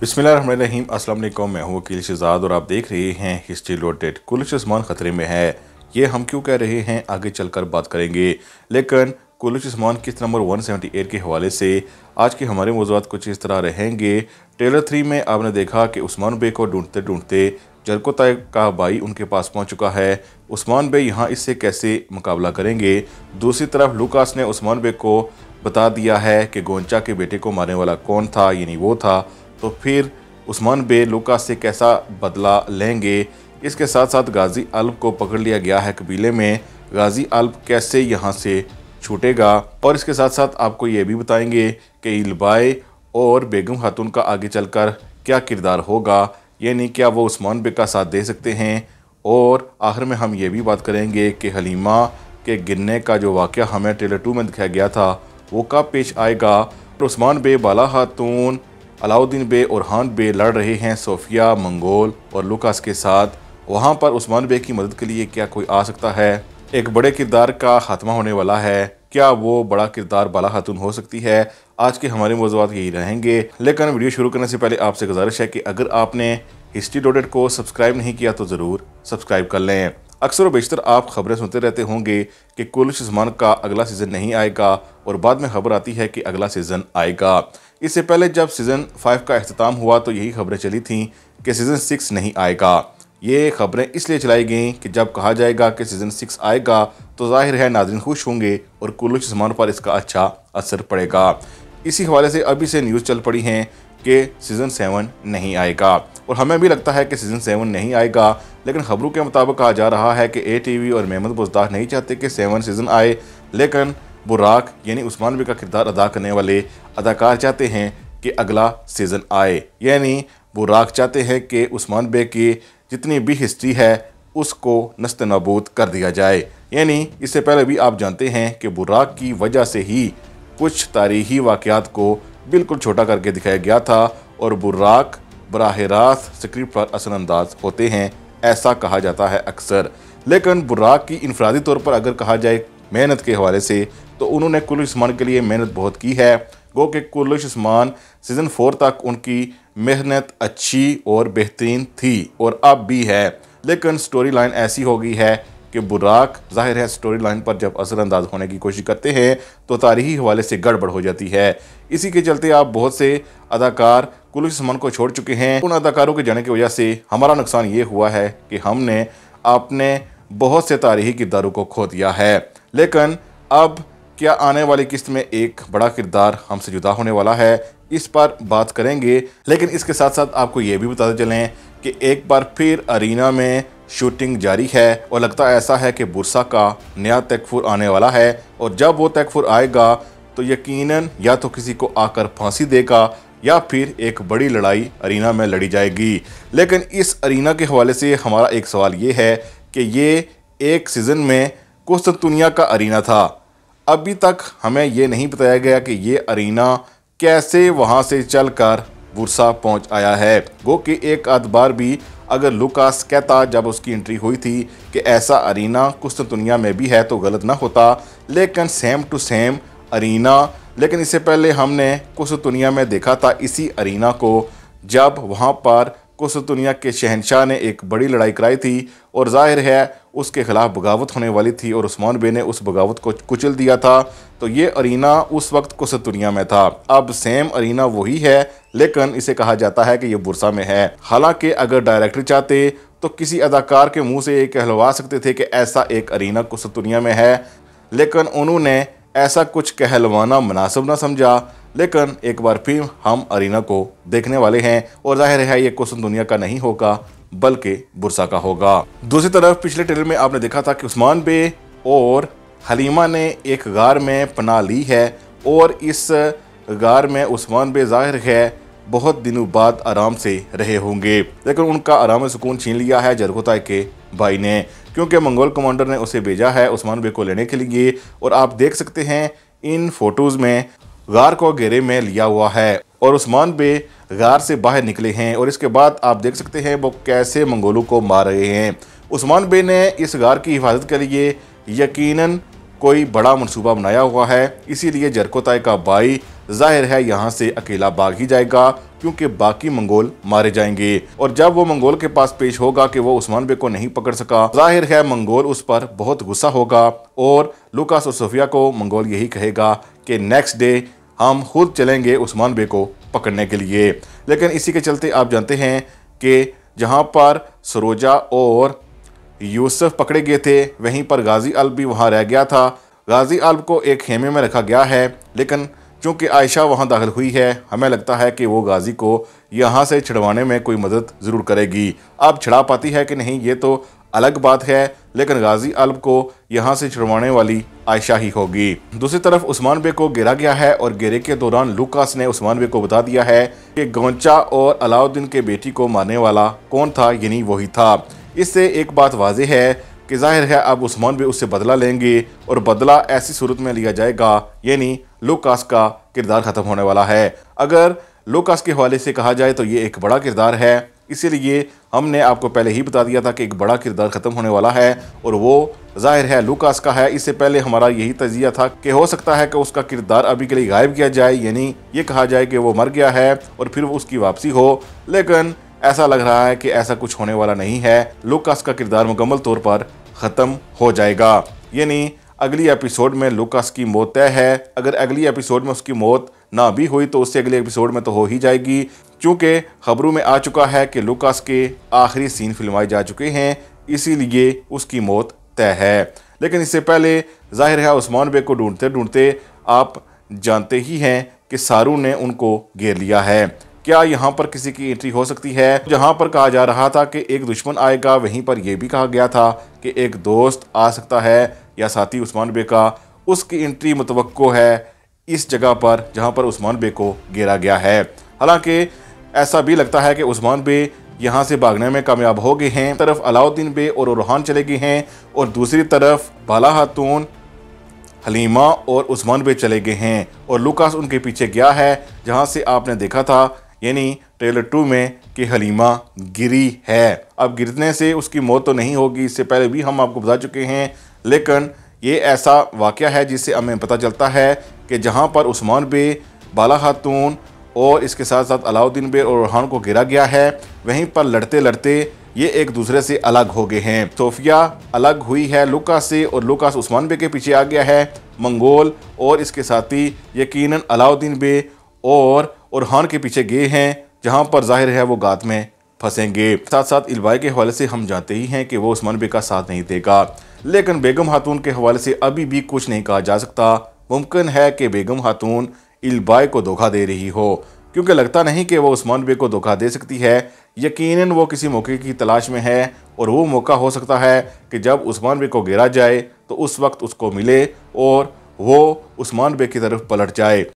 बिस्मिल्लाहिर्रहमानिर्रहीम। अस्सलाम वालेकुम। मैं हूं वकील शहजाद और आप देख रहे हैं हिस्ट्री लोडेड। कुलुश उस्मान ख़तरे में है, ये हम क्यों कह रहे हैं आगे चलकर बात करेंगे। लेकिन कुलुश उस्मान किस्त नंबर 178 के हवाले से आज के हमारे मौज़ूआत कुछ इस तरह रहेंगे। ट्रेलर 3 में आपने देखा कि उस्मान बे को ढूंढते ढूंढते जरकोताय का भाई उनके पास पहुंच चुका है। उस्मान बे यहाँ इससे कैसे मुकाबला करेंगे। दूसरी तरफ लूकास ने उस्मान बे को बता दिया है कि गोंचा के बेटे को मारने वाला कौन था, यानी वो था। तो फिर उस्मान बे लूकास से कैसा बदला लेंगे। इसके साथ साथ गाजी अल्ब को पकड़ लिया गया है कबीले में, गाजी अल्ब कैसे यहाँ से छूटेगा। और इसके साथ साथ आपको ये भी बताएंगे कि इल्बाई और बेगम खातून का आगे चलकर क्या किरदार होगा, यानी क्या वो उस्मान बे का साथ दे सकते हैं। और आखिर में हम ये भी बात करेंगे कि हलीमा के गिरने का जो वाक़या हमें ट्रेलर 2 में दिखाया गया था वो कब पेश आएगा। उस्मान बे, बाला खातून, अलाउद्दीन बे और हान बे लड़ रहे हैं सोफिया, मंगोल और लूकास के साथ। वहां पर उस्मान बे की मदद के लिए क्या कोई आ सकता है। एक बड़े किरदार का खात्मा होने वाला है, क्या वो बड़ा किरदार बाला खातून हो सकती है। आज के हमारे मौज़ूआत यही रहेंगे। लेकिन वीडियो शुरू करने से पहले आपसे गुजारिश है कि अगर आपने हिस्ट्री लोडेड को सब्सक्राइब नहीं किया तो ज़रूर सब्सक्राइब कर लें। अक्सर व बेशतर आप खबरें सुनते रहते होंगे कि कुलुश उस्मान का अगला सीज़न नहीं आएगा और बाद में खबर आती है कि अगला सीज़न आएगा। इससे पहले जब सीज़न 5 का अख्ताम हुआ तो यही खबरें चली थीं कि सीज़न 6 नहीं आएगा। ये खबरें इसलिए चलाई गईं कि जब कहा जाएगा कि सीज़न 6 आएगा तो जाहिर है नाज़रीन खुश होंगे और कुलुश उस्मान पर इसका अच्छा असर पड़ेगा। इसी हवाले से अभी से न्यूज़ चल पड़ी हैं कि सीज़न 7 नहीं आएगा और हमें भी लगता है कि सीज़न 7 नहीं आएगा। लेकिन खबरों के मुताबिक कहा जा रहा है कि ATV और मेहमद बुज़दार नहीं चाहते कि 7 सीज़न आए, लेकिन बुराक यानी उस्मान बे का किरदार अदा करने वाले अदाकार चाहते हैं कि अगला सीज़न आए। यानी बुराक चाहते हैं कि उस्मान बे की जितनी भी हिस्ट्री है उसको नस्त नाबूद कर दिया जाए। यानी इससे पहले भी आप जानते हैं कि बुराक की वजह से ही कुछ तारीखी वाक़यात को बिल्कुल छोटा करके दिखाया गया था और बुराक बराह रास्त स्क्रिप्ट पर असरअंदाज होते हैं, ऐसा कहा जाता है अक्सर। लेकिन बुराक की इनफरादी तौर पर अगर कहा जाए मेहनत के हवाले से तो उन्होंने कुलुश उस्मान के लिए मेहनत बहुत की है। गो कि कुलुश उस्मान सीज़न 4 तक उनकी मेहनत अच्छी और बेहतरीन थी और अब भी है। लेकिन स्टोरी लाइन ऐसी हो गई है कि बुराक जाहिर है स्टोरी लाइन पर जब असरअंदाज होने की कोशिश करते हैं तो तारीखी हवाले से गड़बड़ हो जाती है। इसी के चलते आप बहुत से अदाकार कुलुश उस्मान को छोड़ चुके हैं। उन अदाकारों के जाने की वजह से हमारा नुकसान ये हुआ है कि हमने अपने बहुत से तारीखी किरदारों को खो दिया है। लेकिन अब क्या आने वाली किस्त में एक बड़ा किरदार हमसे जुदा होने वाला है, इस पर बात करेंगे। लेकिन इसके साथ साथ आपको ये भी बताते चलें कि एक बार फिर अरीना में शूटिंग जारी है और लगता ऐसा है कि बुरसा का नया तकफुर आने वाला है और जब वो तकफुर आएगा तो यकीनन या तो किसी को आकर फांसी देगा या फिर एक बड़ी लड़ाई अरीना में लड़ी जाएगी। लेकिन इस अरीना के हवाले से हमारा एक सवाल ये है कि ये एक सीज़न में कुस्तुनतुनिया का अरीना था। अभी तक हमें ये नहीं बताया गया कि ये अरीना कैसे वहाँ से चलकर बुरसा पहुँच आया है। गो कि एक आध बार भी अगर लूकास कहता जब उसकी एंट्री हुई थी कि ऐसा अरीना कुस्तुनतुनिया में भी है तो गलत ना होता, लेकिन सेम टू सेम अरीना। लेकिन इससे पहले हमने कुस्तुनतुनिया में देखा था इसी अरीना को जब वहाँ पर कुस्तुनतुनिया के शहनशाह ने एक बड़ी लड़ाई कराई थी और जाहिर है उसके खिलाफ बगावत होने वाली थी और उस्मान बे ने उस बगावत को कुचल दिया था। तो ये अरीना उस वक्त कुस्तुनतुनिया में था। अब सेम अरीना वही है, लेकिन इसे कहा जाता है कि ये बुरसा में है। हालांकि अगर डायरेक्टर चाहते तो किसी अदाकार के मुंह से ये कहलवा सकते थे कि ऐसा एक अरीना कुस्तुनतुनिया में है, लेकिन उन्होंने ऐसा कुछ कहलवाना मुनासिब ना समझा। लेकिन एक बार फिर हम अरीना को देखने वाले हैं और जाहिर है ये कुस्तुनतुनिया का नहीं होगा बल्कि बुरसा का होगा। दूसरी तरफ पिछले ट्रेलर में आपने देखा था कि उस्मान बे और हलीमा ने एक गार में पनाह ली है और इस गार में उस्मान बे जाहिर है बहुत दिनों बाद आराम से रहे होंगे। लेकिन उनका आराम सुकून छीन लिया है जरकोताय के भाई ने, क्योंकि मंगोल कमांडर ने उसे भेजा है उस्मान बे को लेने के लिए। और आप देख सकते हैं इन फोटोज़ में गार को घेरे में लिया हुआ है और उस्मान बे गार से बाहर निकले हैं और इसके बाद आप देख सकते हैं वो कैसे मंगोलों को मार रहे हैं। उस्मान बे ने इस गार की हिफाजत के लिए यकीनन कोई बड़ा मंसूबा बनाया हुआ है, इसीलिए जरकोताय का भाई जाहिर है यहाँ से अकेला भाग ही जाएगा क्योंकि बाकी मंगोल मारे जाएंगे। और जब वो मंगोल के पास पेश होगा कि वो उस्मान बे को नहीं पकड़ सका, जाहिर है मंगोल उस पर बहुत गुस्सा होगा और लूकास और सोफिया को मंगोल यही कहेगा कि नेक्स्ट डे हम खुद चलेंगे उस्मान बे को पकड़ने के लिए। लेकिन इसी के चलते आप जानते हैं कि जहां पर सरोजा और यूसुफ पकड़े गए थे, वहीं पर गाजी अल्ब भी वहां रह गया था। गाजी अल्ब को एक खेमे में रखा गया है, लेकिन चूंकि आयशा वहां दाखिल हुई है, हमें लगता है कि वो गाजी को यहां से छिड़वाने में कोई मदद ज़रूर करेगी। अब छिड़ा पाती है कि नहीं ये तो अलग बात है, लेकिन गाजी अल्ब को यहाँ से छुड़वाने वाली आयशा ही होगी। दूसरी तरफ उस्मान बे को घेरा गया है और घेरे के दौरान लूकास ने उस्मान बे को बता दिया है कि गोंचा और अलाउद्दीन के बेटी को मारने वाला कौन था, यानी वही था। इससे एक बात वाज़ेह है कि जाहिर है अब उस्मान बे उससे बदला लेंगे और बदला ऐसी सूरत में लिया जाएगा, यानी लूकास का किरदार ख़त्म होने वाला है। अगर लूकास के हवाले से कहा जाए तो ये एक बड़ा किरदार है, इसीलिए हमने आपको पहले ही बता दिया था कि एक बड़ा किरदार ख़त्म होने वाला है और वो जाहिर है लूकास का है। इससे पहले हमारा यही तजिया था कि हो सकता है कि उसका किरदार अभी के लिए गायब किया जाए, यानी ये कहा जाए कि वो मर गया है और फिर उसकी वापसी हो, लेकिन ऐसा लग रहा है कि ऐसा कुछ होने वाला नहीं है। लूकास का किरदार मुकम्मल तौर पर ख़त्म हो जाएगा, यानी अगली एपिसोड में लूकास की मौत तय है। अगर अगली एपिसोड में उसकी मौत ना भी हुई तो उससे अगले एपिसोड में तो हो ही जाएगी, चूँकि खबरों में आ चुका है कि लूकास के आखिरी सीन फिल्माए जा चुके हैं, इसीलिए उसकी मौत तय है। लेकिन इससे पहले जाहिर है उस्मान बे को ढूंढते ढूंढते आप जानते ही हैं कि सारू ने उनको घेर लिया है। क्या यहाँ पर किसी की एंट्री हो सकती है? जहाँ पर कहा जा रहा था कि एक दुश्मन आएगा, वहीं पर यह भी कहा गया था कि एक दोस्त आ सकता है या साथी उस्मान बे का, उसकी एंट्री मुतवक्को है इस जगह पर जहाँ पर उस्मान बे को घेरा गया है। हालांकि ऐसा भी लगता है कि उस्मान बे यहाँ से भागने में कामयाब हो गए हैं। तरफ अलाउद्दीन बे और ओरहान चले गए हैं और दूसरी तरफ बाला खातून, हलीमा और उस्मान बे चले गए हैं और लूकास उनके पीछे गया है, जहाँ से आपने देखा था यानी ट्रेलर 2 में कि हलीमा गिरी है। अब गिरने से उसकी मौत तो नहीं होगी, इससे पहले भी हम आपको बता चुके हैं, लेकिन ये ऐसा वाक़या है जिससे हमें पता चलता है कि जहाँ पर उस्मान बे, बाला खातून और इसके साथ साथ अलाउद्दीन बे और ओरहान को गिरा गया है, वहीं पर लड़ते लड़ते ये एक दूसरे से अलग हो गए हैं। सोफिया अलग हुई है लूकास से और लूकास उस्मान बे के पीछे आ गया है। मंगोल और इसके साथी यकीनन अलाउद्दीन बे और ओरहान के पीछे गए हैं, जहां पर जाहिर है वो गात में फंसेंगे। साथ साथ इल्बाई के हवाले से हम जानते ही हैं कि वो उस्मान बे का साथ नहीं देगा, लेकिन बेगम खातून के हवाले से अभी भी कुछ नहीं कहा जा सकता। मुमकिन है कि बेगम खातून इल्बाई को धोखा दे रही हो, क्योंकि लगता नहीं कि वो उस्मान बे को धोखा दे सकती है। यकीनन वो किसी मौके की तलाश में है और वो मौका हो सकता है कि जब उस्मान बे को घेरा जाए तो उस वक्त उसको मिले और वो उस्मान बे की तरफ पलट जाए।